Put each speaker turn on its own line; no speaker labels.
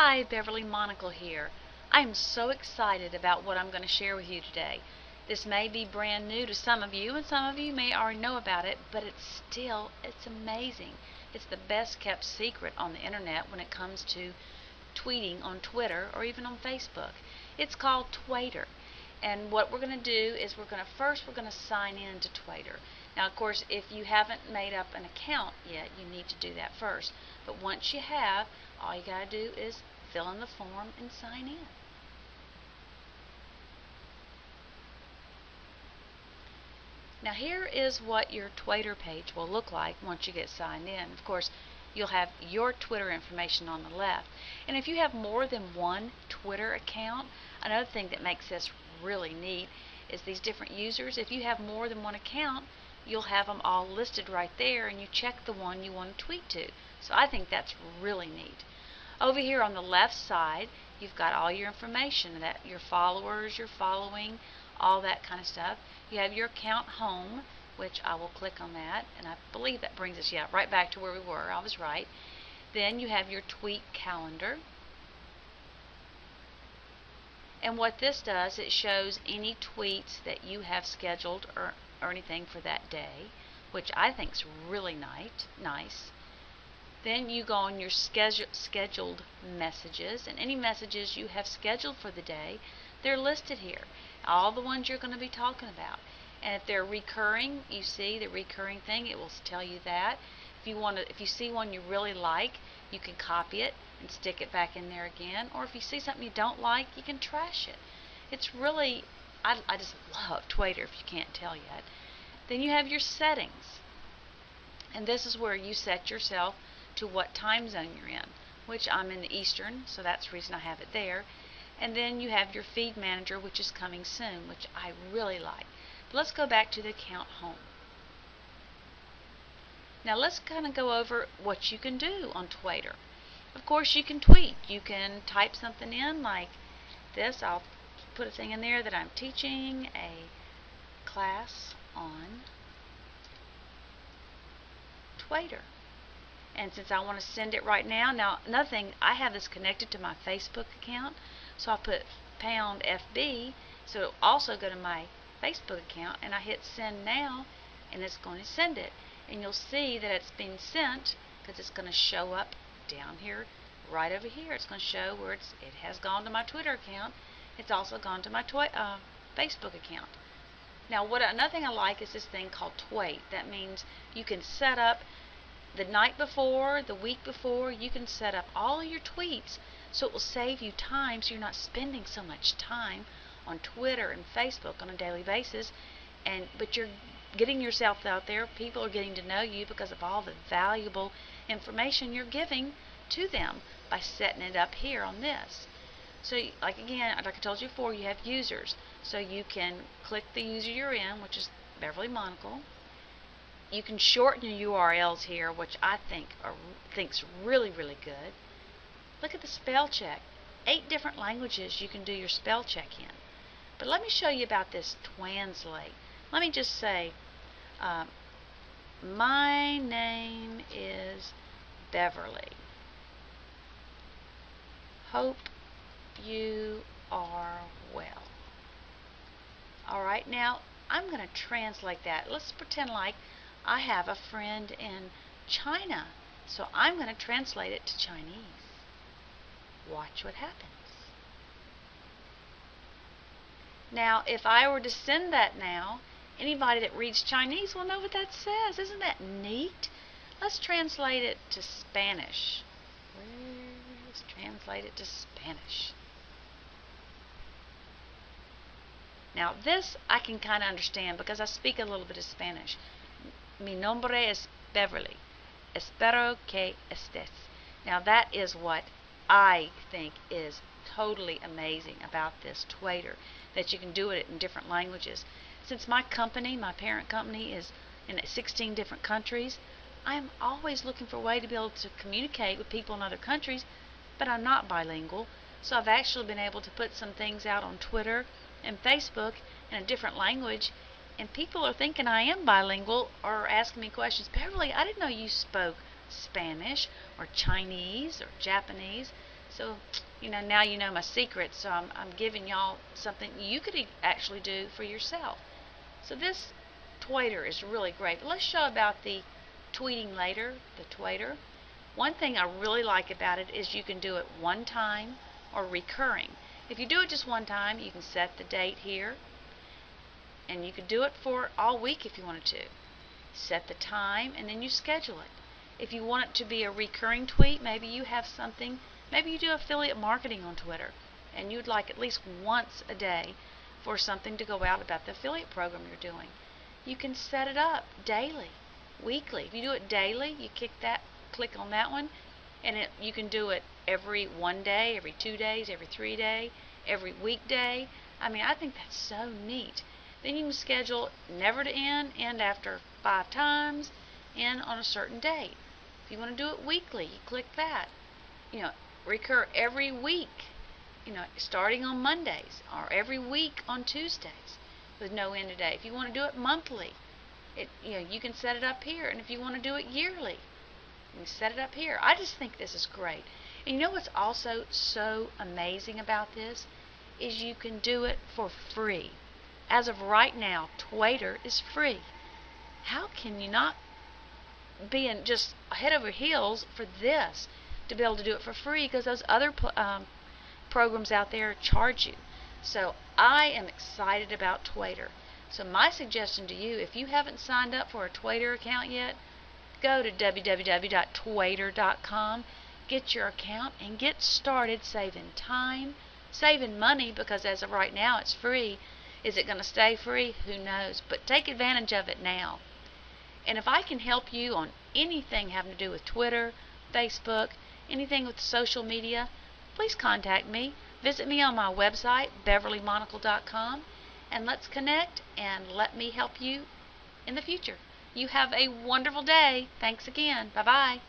Hi, Beverly Monacle here. I am so excited about what I'm going to share with you today. This may be brand new to some of you, and some of you may already know about it, but it's amazing. It's the best kept secret on the internet when it comes to tweeting on Twitter or even on Facebook. It's called Twaitter. And what we're going to do is we're going to sign in to Twaitter. Now, of course, if you haven't made up an account yet, you need to do that first. But once you have, all you got to do is fill in the form and sign in. Now, here is what your Twaitter page will look like once you get signed in. Of course, you'll have your Twitter information on the left. And if you have more than one Twitter account, another thing that makes this really neat is these different users. If you have more than one account, you'll have them all listed right there, and you check the one you want to tweet to. So I think that's really neat. Over here on the left side, you've got all your information, that your followers, your following, all that kind of stuff. You have your account home, which I will click on that, and I believe that brings us, right back to where we were. I was right. Then you have your tweet calendar. And what this does, it shows any tweets that you have scheduled or anything for that day, which I think is really nice. Then you go on your scheduled messages, and any messages you have scheduled for the day, they're listed here. All the ones you're going to be talking about. And if they're recurring, you see the recurring thing, it will tell you that. If you see one you really like, you can copy it and stick it back in there again. Or if you see something you don't like, you can trash it. It's really, I just love Twaitter if you can't tell yet. Then you have your settings. And this is where you set yourself to what time zone you're in, which I'm in the Eastern, so that's the reason I have it there. And then you have your feed manager, which is coming soon, which I really like. But let's go back to the account home. Now let's kind of go over what you can do on Twaitter. Of course, you can tweet. You can type something in like this. I'll put a thing in there that I'm teaching a class on Twaitter. And since I want to send it right now, another thing, I have this connected to my Facebook account, so I put #FB, so it'll also go to my Facebook account, and I hit send now, and it's going to send it. And you'll see that it's been sent because it's going to show up down here, right over here. It's going to show where it has gone to my Twitter account. It's also gone to my Facebook account. Now, another thing I like is this thing called Twait. That means you can set up the night before, the week before, you can set up all of your tweets, so it will save you time, so you're not spending so much time on Twitter and Facebook on a daily basis, but you're getting yourself out there. People are getting to know you because of all the valuable information you're giving to them by setting it up here on this. So, like I told you before, you have users. So you can click the user you're in, which is Beverly Monacle. You can shorten your URLs here, which I think's really, really good. Look at the spell check. 8 different languages you can do your spell check in. But let me show you about this Twanslate. Let me just say, my name is Beverly. Hope you are well. Alright, now I'm going to translate that. Let's pretend like I have a friend in China. So I'm going to translate it to Chinese. Watch what happens. Now, if I were to send that now, anybody that reads Chinese will know what that says. Isn't that neat? Let's translate it to Spanish. Let's translate it to Spanish. Now, this I can kind of understand because I speak a little bit of Spanish. Mi nombre es Beverly. Espero que estés. Now, that is what I think is totally amazing about this Twaitter, that you can do it in different languages. Since my parent company, is in 16 different countries, I am always looking for a way to be able to communicate with people in other countries, but I'm not bilingual, so I've actually been able to put some things out on Twitter and Facebook in a different language, and people are thinking I am bilingual or asking me questions. Beverly, I didn't know you spoke Spanish or Chinese or Japanese. So, now you know my secret, so I'm giving y'all something you could actually do for yourself. So this Twaitter is really great. But let's show about the tweeting later, the Twaitter. One thing I really like about it is you can do it one time or recurring. If you do it just one time, you can set the date here, and you could do it for all week if you wanted to. Set the time, and then you schedule it. If you want it to be a recurring tweet, maybe you have something, maybe you do affiliate marketing on Twitter, and you'd like at least once a day for something to go out about the affiliate program you're doing. You can set it up daily, weekly. If you do it daily, you click on that one, and you can do it every 1 day, every 2 days, every 3 days, every weekday. I think that's so neat. Then you can schedule never to end after 5 times, end on a certain date. If you want to do it weekly, you click that. Recur every week, starting on Mondays, or every week on Tuesdays with no end of day. If you want to do it monthly, you can set it up here. And if you want to do it yearly, you can set it up here. I just think this is great. And you know what's also so amazing about this is you can do it for free. As of right now, Twaitter is free. How can you not be just head over heels for this, to be able to do it for free, because those other programs out there charge you? So I am excited about Twaitter. So my suggestion to you, if you haven't signed up for a Twaitter account yet, go to www.twaitter.com, get your account, and get started saving time, saving money, because as of right now it's free. Is it going to stay free? Who knows? But take advantage of it now. And if I can help you on anything having to do with Twitter, Facebook, anything with social media, please contact me. Visit me on my website, beverlymonacle.com, and let's connect and let me help you in the future. You have a wonderful day. Thanks again. Bye-bye.